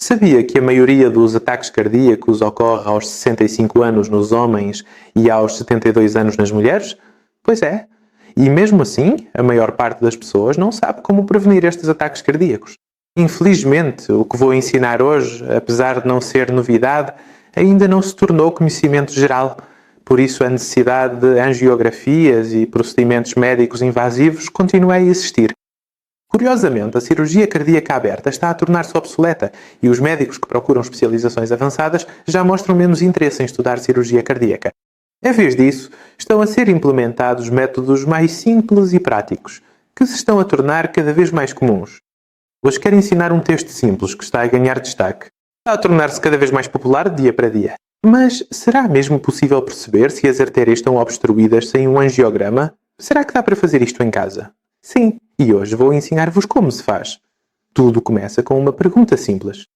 Sabia que a maioria dos ataques cardíacos ocorre aos 65 anos nos homens e aos 72 anos nas mulheres? Pois é. E mesmo assim, a maior parte das pessoas não sabe como prevenir estes ataques cardíacos. Infelizmente, o que vou ensinar hoje, apesar de não ser novidade, ainda não se tornou conhecimento geral. Por isso, a necessidade de angiografias e procedimentos médicos invasivos continua a existir. Curiosamente, a cirurgia cardíaca aberta está a tornar-se obsoleta e os médicos que procuram especializações avançadas já mostram menos interesse em estudar cirurgia cardíaca. Em vez disso, estão a ser implementados métodos mais simples e práticos, que se estão a tornar cada vez mais comuns. Hoje quero ensinar um texto simples que está a ganhar destaque. Está a tornar-se cada vez mais popular de dia para dia. Mas será mesmo possível perceber se as artérias estão obstruídas sem um angiograma? Será que dá para fazer isto em casa? Sim, e hoje vou ensinar-vos como se faz. Tudo começa com uma pergunta simples.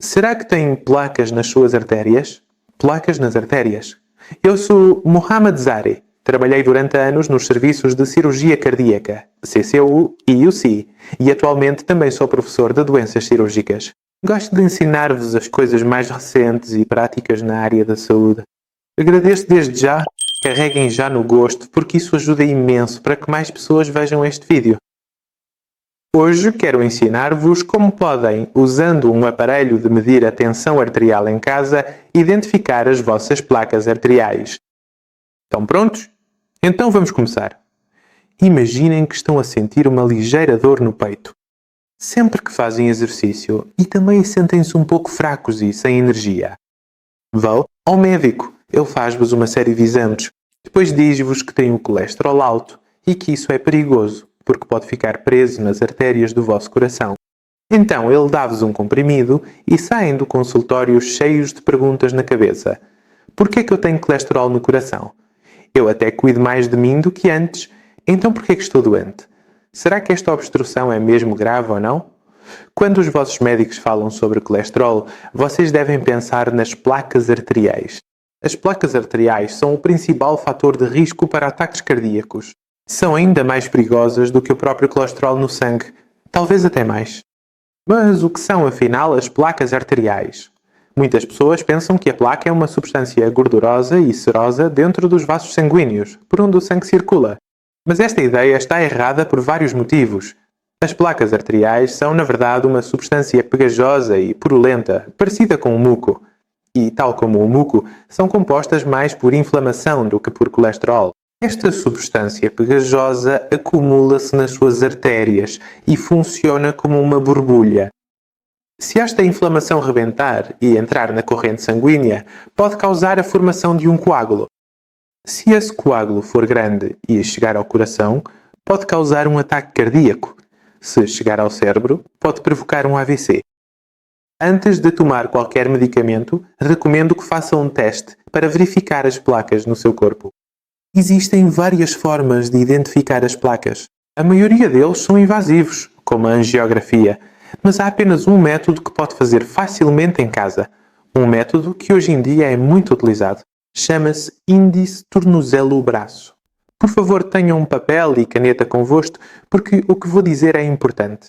Será que têm placas nas suas artérias? Placas nas artérias? Eu sou Mohamed Zari. Trabalhei durante anos nos serviços de cirurgia cardíaca, CCU e UC, e atualmente também sou professor de doenças cirúrgicas. Gosto de ensinar-vos as coisas mais recentes e práticas na área da saúde. Agradeço desde já. Carreguem já no gosto, porque isso ajuda imenso para que mais pessoas vejam este vídeo. Hoje quero ensinar-vos como podem, usando um aparelho de medir a tensão arterial em casa, identificar as vossas placas arteriais. Estão prontos? Então vamos começar. Imaginem que estão a sentir uma ligeira dor no peito. Sempre que fazem exercício e também sentem-se um pouco fracos e sem energia. Vão ao médico. Ele faz-vos uma série de exames. Depois diz-vos que têm o colesterol alto e que isso é perigoso, porque pode ficar preso nas artérias do vosso coração. Então ele dá-vos um comprimido e saem do consultório cheios de perguntas na cabeça. Porquê é que eu tenho colesterol no coração? Eu até cuido mais de mim do que antes. Então porquê é que estou doente? Será que esta obstrução é mesmo grave ou não? Quando os vossos médicos falam sobre colesterol, vocês devem pensar nas placas arteriais. As placas arteriais são o principal fator de risco para ataques cardíacos. São ainda mais perigosas do que o próprio colesterol no sangue, talvez até mais. Mas o que são, afinal, as placas arteriais? Muitas pessoas pensam que a placa é uma substância gordurosa e serosa dentro dos vasos sanguíneos, por onde o sangue circula. Mas esta ideia está errada por vários motivos. As placas arteriais são, na verdade, uma substância pegajosa e purulenta, parecida com o muco. E, tal como o muco, são compostas mais por inflamação do que por colesterol. Esta substância pegajosa acumula-se nas suas artérias e funciona como uma borbulha. Se esta inflamação rebentar e entrar na corrente sanguínea, pode causar a formação de um coágulo. Se esse coágulo for grande e chegar ao coração, pode causar um ataque cardíaco. Se chegar ao cérebro, pode provocar um AVC. Antes de tomar qualquer medicamento, recomendo que façam um teste para verificar as placas no seu corpo. Existem várias formas de identificar as placas. A maioria deles são invasivos, como a angiografia, mas há apenas um método que pode fazer facilmente em casa. Um método que hoje em dia é muito utilizado. Chama-se índice tornozelo-braço. Por favor, tenham um papel e caneta convosco, porque o que vou dizer é importante.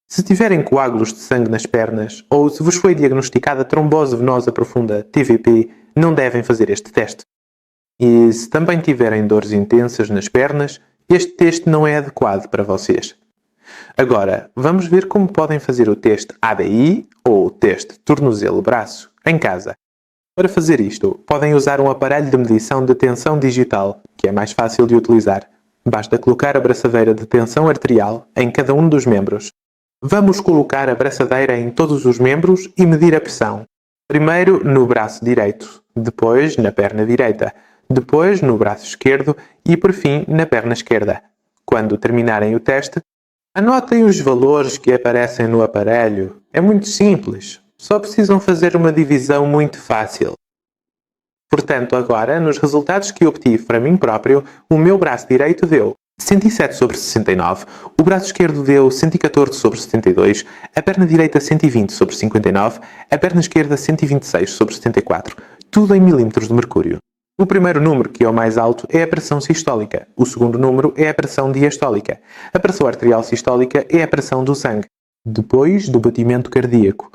Se tiverem coágulos de sangue nas pernas ou se vos foi diagnosticada trombose venosa profunda, TVP, não devem fazer este teste. E se também tiverem dores intensas nas pernas, este teste não é adequado para vocês. Agora, vamos ver como podem fazer o teste ABI ou o teste tornozelo-braço em casa. Para fazer isto, podem usar um aparelho de medição de tensão digital, que é mais fácil de utilizar. Basta colocar a braçadeira de tensão arterial em cada um dos membros. Vamos colocar a braçadeira em todos os membros e medir a pressão. Primeiro no braço direito, depois na perna direita, depois no braço esquerdo e, por fim, na perna esquerda. Quando terminarem o teste, anotem os valores que aparecem no aparelho. É muito simples. Só precisam fazer uma divisão muito fácil. Portanto, agora, nos resultados que obtive para mim próprio, o meu braço direito deu 107/69, o braço esquerdo deu 114/72, a perna direita 120/59, a perna esquerda 126/74, tudo em milímetros de mercúrio. O primeiro número, que é o mais alto, é a pressão sistólica. O segundo número é a pressão diastólica. A pressão arterial sistólica é a pressão do sangue. Depois do batimento cardíaco.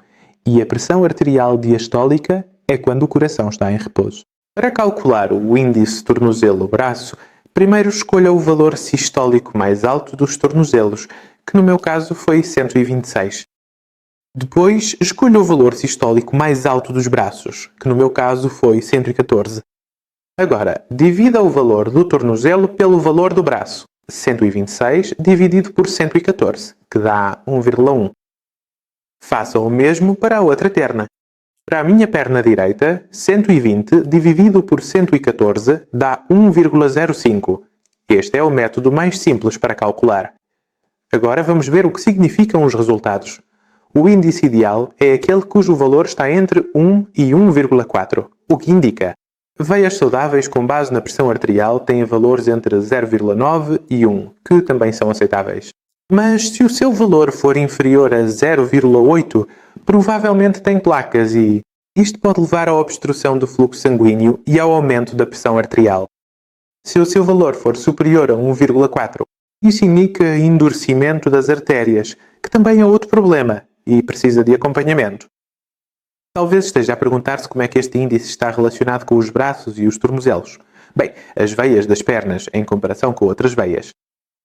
E a pressão arterial diastólica é quando o coração está em repouso. Para calcular o índice tornozelo-braço, primeiro escolha o valor sistólico mais alto dos tornozelos, que no meu caso foi 126. Depois, escolha o valor sistólico mais alto dos braços, que no meu caso foi 114. Agora, divida o valor do tornozelo pelo valor do braço, 126 dividido por 114, que dá 1,1. Faça o mesmo para a outra perna. Para a minha perna direita, 120 dividido por 114 dá 1,05. Este é o método mais simples para calcular. Agora vamos ver o que significam os resultados. O índice ideal é aquele cujo valor está entre 1 e 1,4, o que indica: veias saudáveis com base na pressão arterial têm valores entre 0,9 e 1, que também são aceitáveis. Mas se o seu valor for inferior a 0,8, provavelmente tem placas e isto pode levar à obstrução do fluxo sanguíneo e ao aumento da pressão arterial. Se o seu valor for superior a 1,4, isso indica endurecimento das artérias, que também é outro problema e precisa de acompanhamento. Talvez esteja a perguntar-se como é que este índice está relacionado com os braços e os tornozelos. Bem, as veias das pernas, em comparação com outras veias,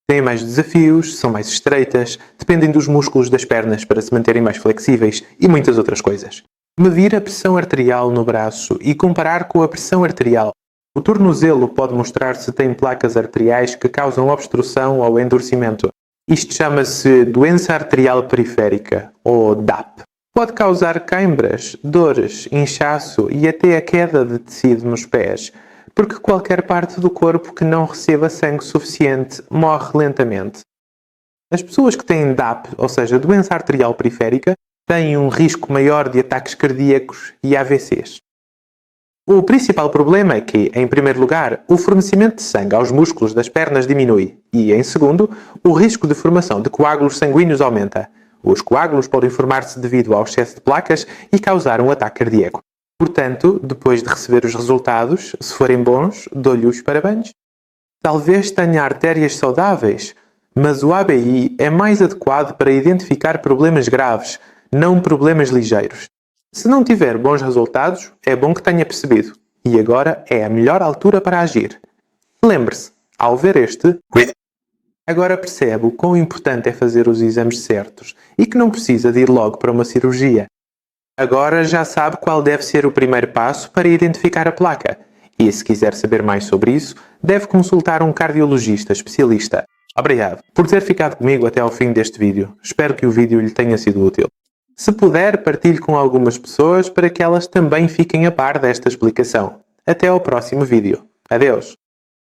têm mais desafios, são mais estreitas, dependem dos músculos das pernas para se manterem mais flexíveis e muitas outras coisas. Medir a pressão arterial no braço e comparar com a pressão arterial. O tornozelo pode mostrar se tem placas arteriais que causam obstrução ou endurecimento. Isto chama-se doença arterial periférica, ou DAP. Pode causar câimbras, dores, inchaço e até a queda de tecido nos pés, porque qualquer parte do corpo que não receba sangue suficiente morre lentamente. As pessoas que têm DAP, ou seja, doença arterial periférica, têm um risco maior de ataques cardíacos e AVCs. O principal problema é que, em primeiro lugar, o fornecimento de sangue aos músculos das pernas diminui e, em segundo, o risco de formação de coágulos sanguíneos aumenta. Os coágulos podem formar-se devido ao excesso de placas e causar um ataque cardíaco. Portanto, depois de receber os resultados, se forem bons, dou-lhe os parabéns. Talvez tenha artérias saudáveis, mas o ABI é mais adequado para identificar problemas graves, não problemas ligeiros. Se não tiver bons resultados, é bom que tenha percebido. E agora é a melhor altura para agir. Lembre-se, ao ver este, agora percebe o quão importante é fazer os exames certos e que não precisa de ir logo para uma cirurgia. Agora já sabe qual deve ser o primeiro passo para identificar a placa. E se quiser saber mais sobre isso, deve consultar um cardiologista especialista. Obrigado por ter ficado comigo até ao fim deste vídeo. Espero que o vídeo lhe tenha sido útil. Se puder, partilhe com algumas pessoas para que elas também fiquem a par desta explicação. Até ao próximo vídeo. Adeus!